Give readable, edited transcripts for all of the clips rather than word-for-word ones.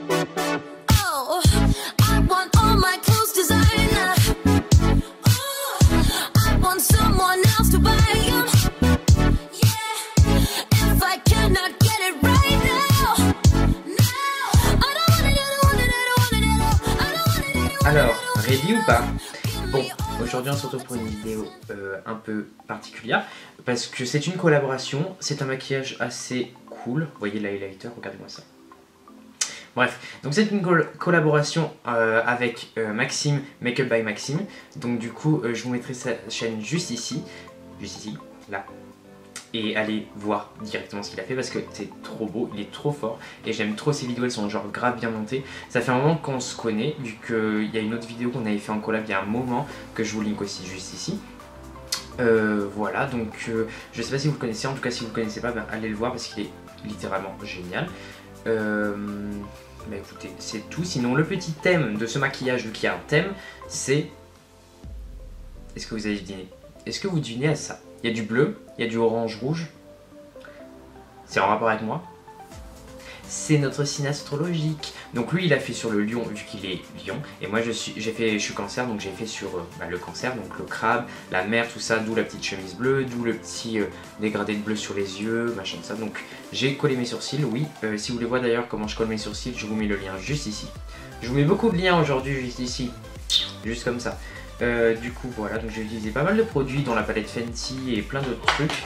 Oh, I want all my clothes designer. Oh, I want someone else to buy them. Yeah, if I cannot get it right now, I don't want it, I don't want it, I don't want it, I don't want it. Alors, ready ou pas? Bon, aujourd'hui on se retrouve pour une vidéo un peu particulière parce que c'est une collaboration, c'est un maquillage assez cool. Vous voyez l'highlighter, regardez-moi ça. Bref, donc c'est une collaboration avec Maxime, Makeup by Maxime. Donc du coup, je vous mettrai sa chaîne juste ici, là. Et allez voir directement ce qu'il a fait parce que c'est trop beau, il est trop fort et j'aime trop ses vidéos, elles sont genre grave bien montées. Ça fait un moment qu'on se connaît vu qu'il y a une autre vidéo qu'on avait fait en collab il y a un moment que je vous link aussi juste ici. Voilà, donc je sais pas si vous le connaissez, en tout cas si vous le connaissez pas, ben, allez le voir parce qu'il est littéralement génial. Bah écoutez, c'est tout. Sinon le petit thème de ce maquillage, vu qu'il y a un thème, c'est... Est-ce que vous avez deviné? Est-ce que vous devinez à ça? Il y a du bleu, il y a du orange rouge. C'est en rapport avec moi. C'est notre signe astrologique. Donc lui il a fait sur le lion vu qu'il est lion. Et moi je suis cancer, donc j'ai fait sur le cancer, donc le crabe, la mer, tout ça, d'où la petite chemise bleue, d'où le petit dégradé de bleu sur les yeux, machin de ça. Donc j'ai collé mes sourcils, oui. Si vous voulez voir d'ailleurs comment je colle mes sourcils, je vous mets le lien juste ici. Je vous mets beaucoup de liens aujourd'hui juste ici. Juste comme ça. Du coup voilà, donc j'ai utilisé pas mal de produits dont la palette Fenty et plein d'autres trucs.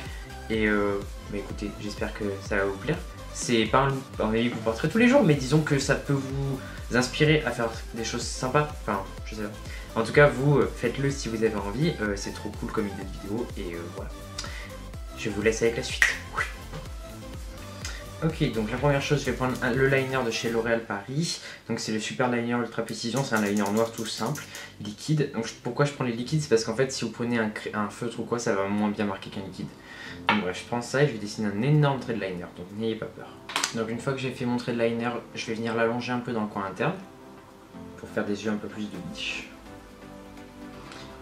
Et bah écoutez, j'espère que ça va vous plaire. C'est pas un avis que vous porterez tous les jours, mais disons que ça peut vous inspirer à faire des choses sympas. Enfin, je sais pas. En tout cas, vous faites-le si vous avez envie. C'est trop cool comme idée de vidéo. Et voilà. Je vous laisse avec la suite. Ok, donc la première chose, je vais prendre le liner de chez L'Oréal Paris. Donc c'est le Super Liner Ultra Précision, c'est un liner noir tout simple, liquide. Donc pourquoi je prends les liquides? C'est parce qu'en fait si vous prenez un feutre ou quoi, ça va moins bien marquer qu'un liquide. Donc bref, je prends ça et je vais dessiner un énorme trait de liner, donc n'ayez pas peur. Donc une fois que j'ai fait mon trait de liner, je vais venir l'allonger un peu dans le coin interne pour faire des yeux un peu plus de biche.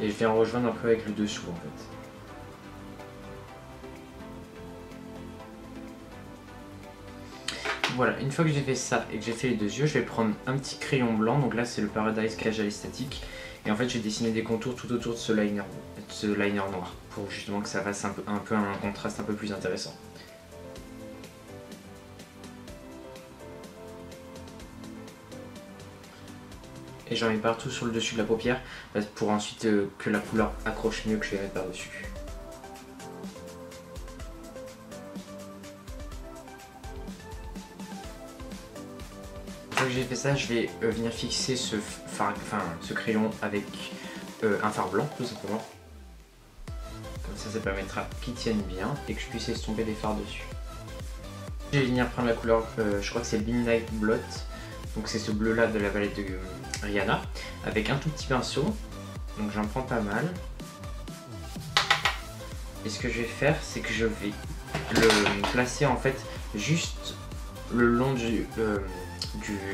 Et je viens rejoindre un peu avec le dessous en fait. Voilà, une fois que j'ai fait ça et que j'ai fait les deux yeux, je vais prendre un petit crayon blanc. Donc là, c'est le Paradise Casual Static. Et en fait, j'ai dessiné des contours tout autour de ce liner noir pour justement que ça fasse un peu un contraste un peu plus intéressant. Et j'en mets partout sur le dessus de la paupière pour ensuite que la couleur accroche mieux que je vais mettre par-dessus. Une fois que j'ai fait ça, je vais venir fixer ce crayon avec un fard blanc tout simplement. Comme ça permettra qu'il tienne bien et que je puisse estomper les fards dessus. Je vais venir prendre la couleur, je crois que c'est le Midnight Blot. Donc c'est ce bleu là de la palette de Rihanna avec un tout petit pinceau. Donc j'en prends pas mal. Et ce que je vais faire, c'est que je vais le placer en fait juste le long du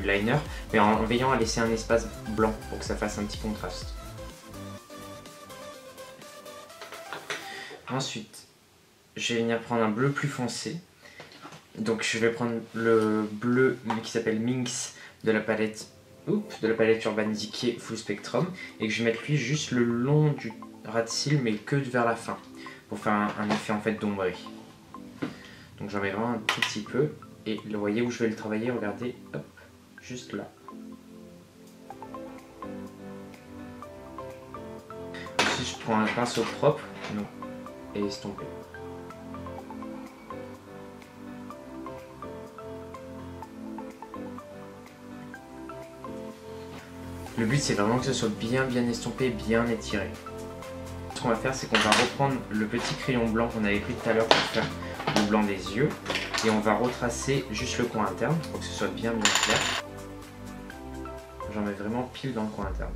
liner, mais en veillant à laisser un espace blanc pour que ça fasse un petit contraste. Ensuite, je vais venir prendre un bleu plus foncé. Donc je vais prendre le bleu qui s'appelle Minx de la palette Urban Decay Full Spectrum et que je vais mettre lui juste le long du ras de cils mais que vers la fin pour faire un effet en fait d'ombré. Donc j'en mets vraiment un tout petit peu et vous voyez où je vais le travailler, regardez, hop, juste là. Ensuite je prends un pinceau propre et estomper. Le but c'est vraiment que ce soit bien estompé, bien étiré. Ce qu'on va faire c'est qu'on va reprendre le petit crayon blanc qu'on avait pris tout à l'heure pour faire le blanc des yeux. Et on va retracer juste le coin interne pour que ce soit bien clair. J'en mets vraiment pile dans le coin interne.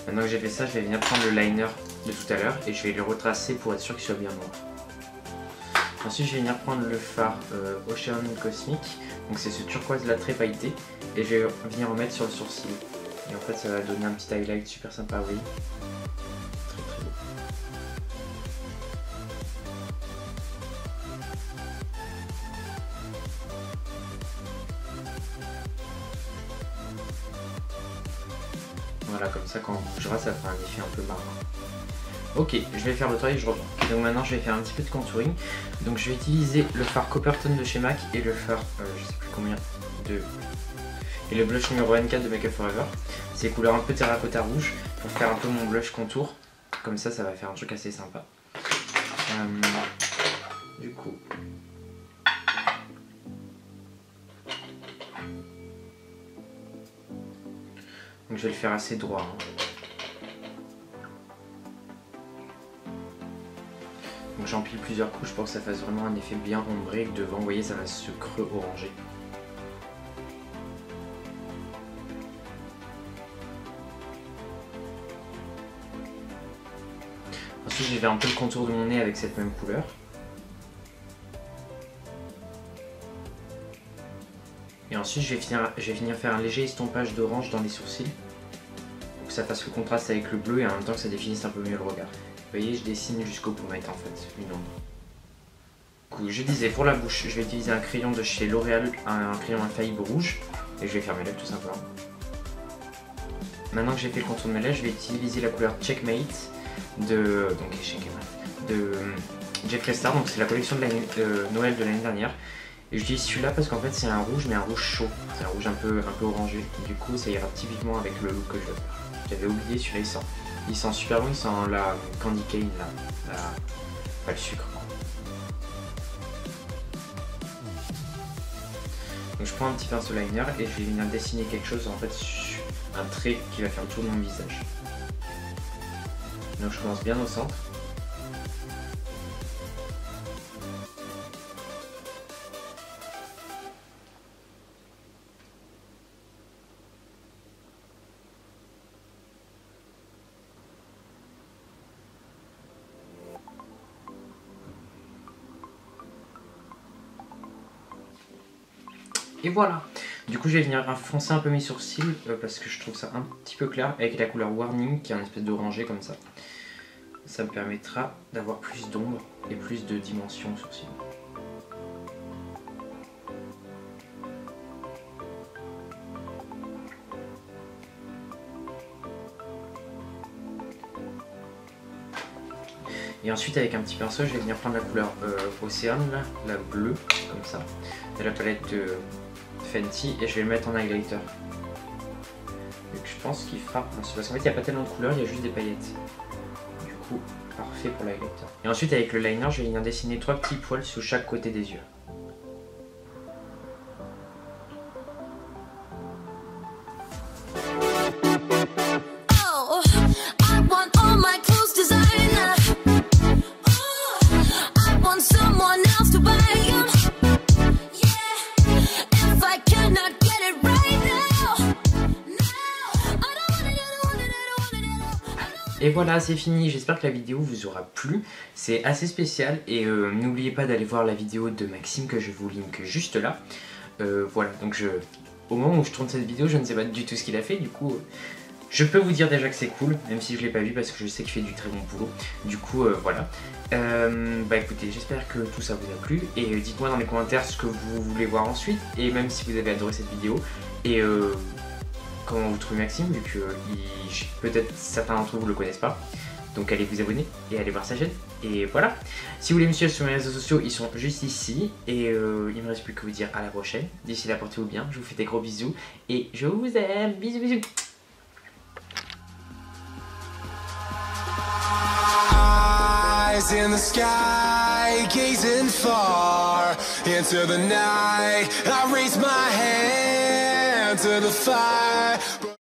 Maintenant que j'ai fait ça, je vais venir prendre le liner de tout à l'heure et je vais le retracer pour être sûr qu'il soit bien noir. Ensuite, je vais venir prendre le fard Ocean Cosmic, donc c'est ce turquoise là très pailleté, et je vais venir en mettre sur le sourcil. Et en fait, ça va donner un petit highlight super sympa, oui. Très beau. Voilà, comme ça quand on bougera, ça fera un effet un peu marrant. Ok, je vais faire le tour et je reviens. Donc maintenant je vais faire un petit peu de contouring. Donc je vais utiliser le fard Coppertone de chez MAC et le fard, je sais plus combien de... Et le blush numéro 24 de Make Up For Ever. C'est couleur un peu terracotta rouge pour faire un peu mon blush contour. Comme ça, ça va faire un truc assez sympa. Du coup... Donc je vais le faire assez droit. Hein. Donc j'empile plusieurs couches pour que ça fasse vraiment un effet bien ombré et que devant, vous voyez, ça va se creux orangé. Ensuite, je vais faire un peu le contour de mon nez avec cette même couleur. Et ensuite, je vais venir faire un léger estompage d'orange dans les sourcils pour que ça fasse le contraste avec le bleu et en même temps que ça définisse un peu mieux le regard. Vous voyez, je dessine jusqu'au bout pour mettre en fait une ombre. Du coup, je disais pour la bouche, je vais utiliser un crayon de chez L'Oréal, un crayon infaillible rouge, et je vais faire mes lèvres tout simplement. Maintenant que j'ai fait le contour de mes lèvres, je vais utiliser la couleur Checkmate de Jeffree Star, donc c'est la collection de Noël de l'année dernière. Et j'utilise celui-là parce qu'en fait c'est un rouge mais un rouge chaud, c'est un rouge un peu orangé. Du coup ça ira typiquement avec le look que je veux faire. J'avais oublié celui-là, il sent super bon, il sent la candy cane là, pas le sucre. Donc je prends un petit pinceau liner et je vais venir dessiner quelque chose, en fait un trait qui va faire le tour de mon visage. Donc je commence bien au centre. Et voilà. Du coup je vais venir foncer un peu mes sourcils parce que je trouve ça un petit peu clair avec la couleur Warning qui est un espèce d'orangé comme ça. Ça me permettra d'avoir plus d'ombre et plus de dimension aux sourcils. Et ensuite avec un petit pinceau je vais venir prendre la couleur Océane, la bleue, comme ça, de la palette de Fenty et je vais le mettre en highlighter. Donc je pense qu'il fera... Parce qu'en fait il n'y a pas tellement de couleurs, il y a juste des paillettes. Du coup parfait pour l'highlighter. Et ensuite avec le liner je vais venir dessiner 3 petits poils sous chaque côté des yeux. Et voilà, c'est fini, j'espère que la vidéo vous aura plu, c'est assez spécial et n'oubliez pas d'aller voir la vidéo de Maxime que je vous link juste là. Voilà, donc au moment où je tourne cette vidéo, je ne sais pas du tout ce qu'il a fait, du coup je peux vous dire déjà que c'est cool, même si je ne l'ai pas vu parce que je sais qu'il fait du très bon boulot. Du coup voilà, bah écoutez, j'espère que tout ça vous a plu et dites-moi dans les commentaires ce que vous voulez voir ensuite et même si vous avez adoré cette vidéo et comment vous trouvez Maxime, vu que peut-être certains d'entre vous ne le connaissent pas. Donc allez vous abonner et allez voir sa chaîne. Et voilà. Si vous voulez me suivre sur mes réseaux sociaux, ils sont juste ici. Et il ne me reste plus que vous dire à la prochaine. D'ici là, portez-vous bien. Je vous fais des gros bisous. Et je vous aime. Bisous, bisous. In the sky, gazing far into the night, I raise my hand to the fire.